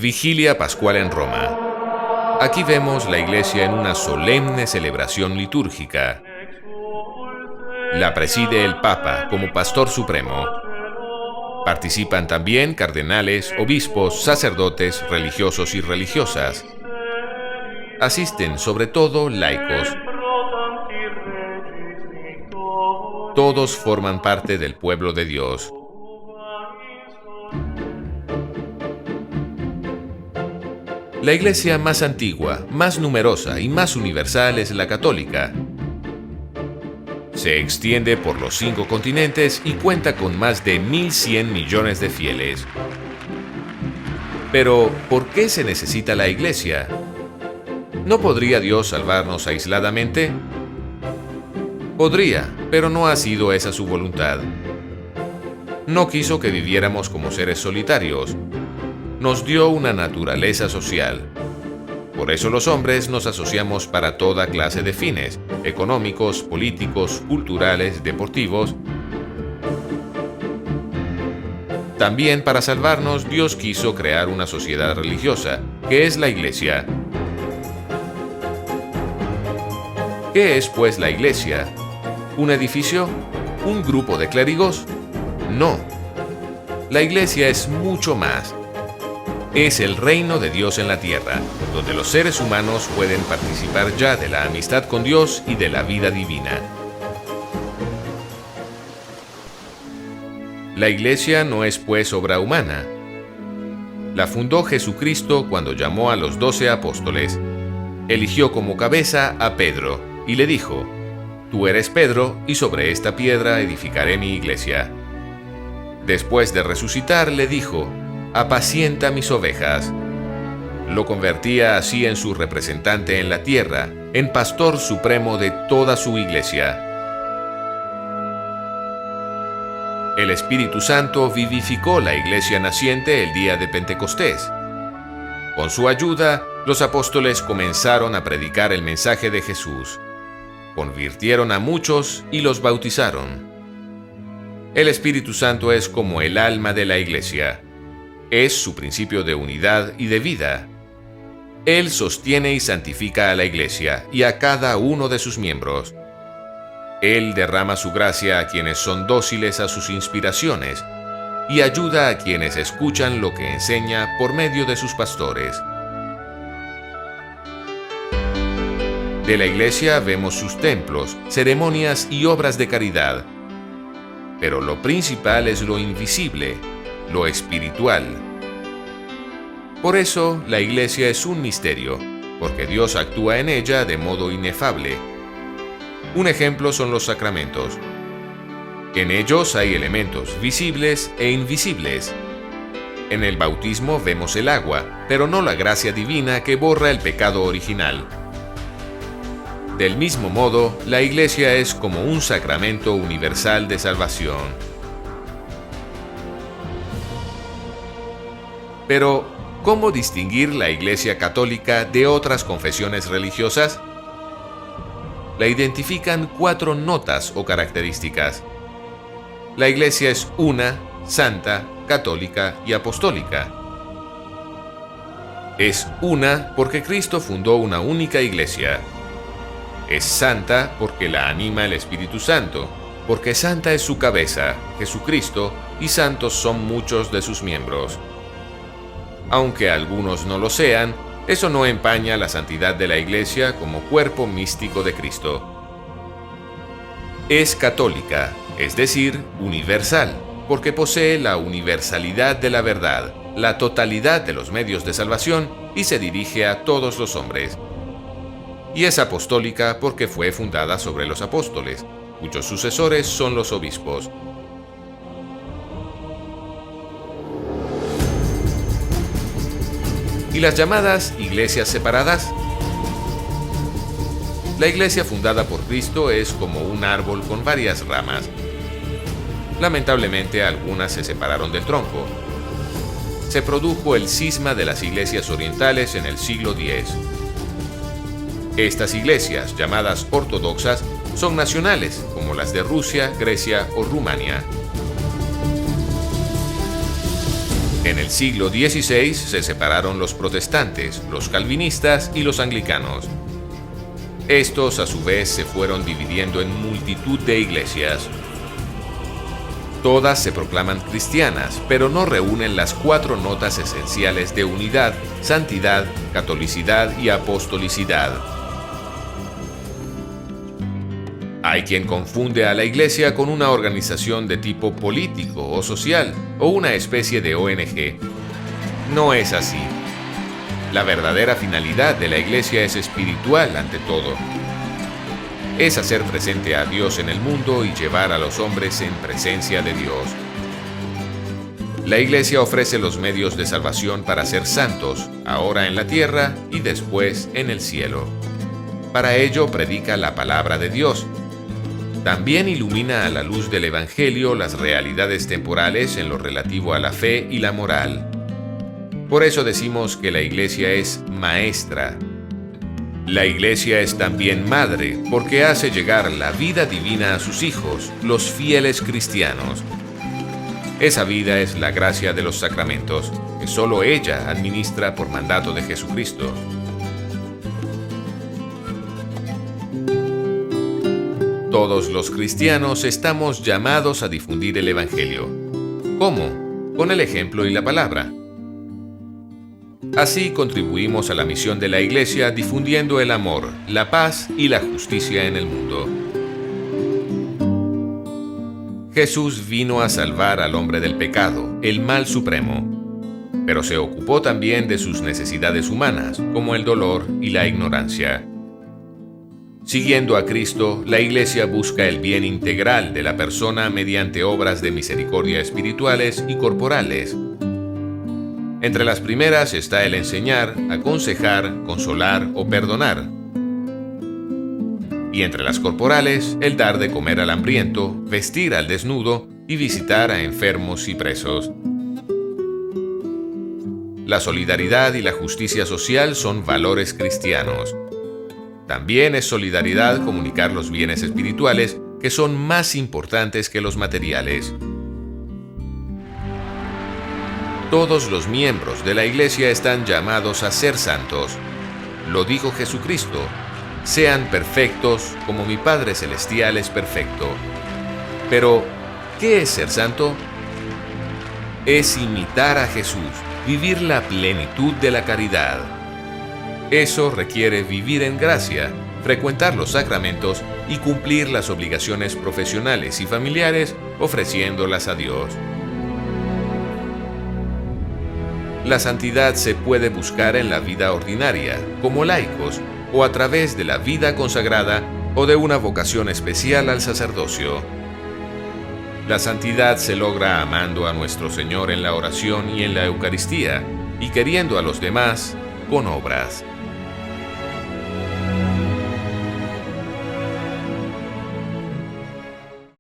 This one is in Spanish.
Vigilia Pascual en Roma. Aquí vemos la Iglesia en una solemne celebración litúrgica. La preside el Papa como pastor supremo. Participan también cardenales, obispos, sacerdotes, religiosos y religiosas. Asisten sobre todo laicos. Todos forman parte del pueblo de Dios. La iglesia más antigua, más numerosa y más universal es la católica. Se extiende por los 5 continentes y cuenta con más de 1.100 millones de fieles. Pero, ¿por qué se necesita la iglesia? ¿No podría Dios salvarnos aisladamente? Podría, pero no ha sido esa su voluntad. No quiso que viviéramos como seres solitarios. Nos dio una naturaleza social. Por eso los hombres nos asociamos para toda clase de fines, económicos, políticos, culturales, deportivos. También para salvarnos, Dios quiso crear una sociedad religiosa, que es la Iglesia. ¿Qué es, pues, la Iglesia? ¿Un edificio? ¿Un grupo de clérigos? No. La Iglesia es mucho más. Es el reino de Dios en la tierra, donde los seres humanos pueden participar ya de la amistad con Dios y de la vida divina. La Iglesia no es pues obra humana. La fundó Jesucristo cuando llamó a los 12 apóstoles. Eligió como cabeza a Pedro y le dijo: «Tú eres Pedro, y sobre esta piedra edificaré mi iglesia». Después de resucitar, le dijo: «Apacienta mis ovejas». Lo convertía así en su representante en la tierra, en pastor supremo de toda su iglesia. El Espíritu Santo vivificó la iglesia naciente el día de Pentecostés. Con su ayuda, los apóstoles comenzaron a predicar el mensaje de Jesús. Convirtieron a muchos y los bautizaron. El Espíritu Santo es como el alma de la iglesia. Es su principio de unidad y de vida. Él sostiene y santifica a la iglesia y a cada uno de sus miembros. Él derrama su gracia a quienes son dóciles a sus inspiraciones y ayuda a quienes escuchan lo que enseña por medio de sus pastores. De la iglesia vemos sus templos, ceremonias y obras de caridad. Pero lo principal es lo invisible, lo espiritual. Por eso, la iglesia es un misterio, porque Dios actúa en ella de modo inefable. Un ejemplo son los sacramentos. En ellos hay elementos visibles e invisibles. En el bautismo vemos el agua, pero no la gracia divina que borra el pecado original. Del mismo modo, la iglesia es como un sacramento universal de salvación. Pero, ¿cómo distinguir la Iglesia católica de otras confesiones religiosas? La identifican 4 notas o características. La Iglesia es una, santa, católica y apostólica. Es una porque Cristo fundó una única Iglesia. Es santa porque la anima el Espíritu Santo, porque santa es su cabeza, Jesucristo, y santos son muchos de sus miembros. Aunque algunos no lo sean, eso no empaña la santidad de la Iglesia como cuerpo místico de Cristo. Es católica, es decir, universal, porque posee la universalidad de la verdad, la totalidad de los medios de salvación y se dirige a todos los hombres. Y es apostólica porque fue fundada sobre los apóstoles, cuyos sucesores son los obispos. ¿Y las llamadas iglesias separadas? La iglesia fundada por Cristo es como un árbol con varias ramas. Lamentablemente, algunas se separaron del tronco. Se produjo el cisma de las iglesias orientales en el siglo X. Estas iglesias, llamadas ortodoxas, son nacionales, como las de Rusia, Grecia o Rumania. En el siglo XVI se separaron los protestantes, los calvinistas y los anglicanos. Estos a su vez se fueron dividiendo en multitud de iglesias. Todas se proclaman cristianas, pero no reúnen las 4 notas esenciales de unidad, santidad, catolicidad y apostolicidad. Hay quien confunde a la Iglesia con una organización de tipo político o social, o una especie de ONG. No es así. La verdadera finalidad de la Iglesia es espiritual ante todo. Es hacer presente a Dios en el mundo y llevar a los hombres en presencia de Dios. La Iglesia ofrece los medios de salvación para ser santos, ahora en la tierra y después en el cielo. Para ello predica la palabra de Dios. También ilumina a la luz del Evangelio las realidades temporales en lo relativo a la fe y la moral. Por eso decimos que la Iglesia es maestra. La Iglesia es también madre, porque hace llegar la vida divina a sus hijos, los fieles cristianos. Esa vida es la gracia de los sacramentos, que solo ella administra por mandato de Jesucristo. Todos los cristianos estamos llamados a difundir el Evangelio. ¿Cómo? Con el ejemplo y la palabra. Así contribuimos a la misión de la Iglesia difundiendo el amor, la paz y la justicia en el mundo. Jesús vino a salvar al hombre del pecado, el mal supremo, pero se ocupó también de sus necesidades humanas, como el dolor y la ignorancia. Siguiendo a Cristo, la Iglesia busca el bien integral de la persona mediante obras de misericordia espirituales y corporales. Entre las primeras está el enseñar, aconsejar, consolar o perdonar. Y entre las corporales, el dar de comer al hambriento, vestir al desnudo y visitar a enfermos y presos. La solidaridad y la justicia social son valores cristianos. También es solidaridad comunicar los bienes espirituales que son más importantes que los materiales. Todos los miembros de la Iglesia están llamados a ser santos. Lo dijo Jesucristo: sean perfectos como mi Padre Celestial es perfecto. Pero, ¿qué es ser santo? Es imitar a Jesús, vivir la plenitud de la caridad. Eso requiere vivir en gracia, frecuentar los sacramentos y cumplir las obligaciones profesionales y familiares ofreciéndolas a Dios. La santidad se puede buscar en la vida ordinaria, como laicos, o a través de la vida consagrada o de una vocación especial al sacerdocio. La santidad se logra amando a nuestro Señor en la oración y en la Eucaristía, y queriendo a los demás con obras.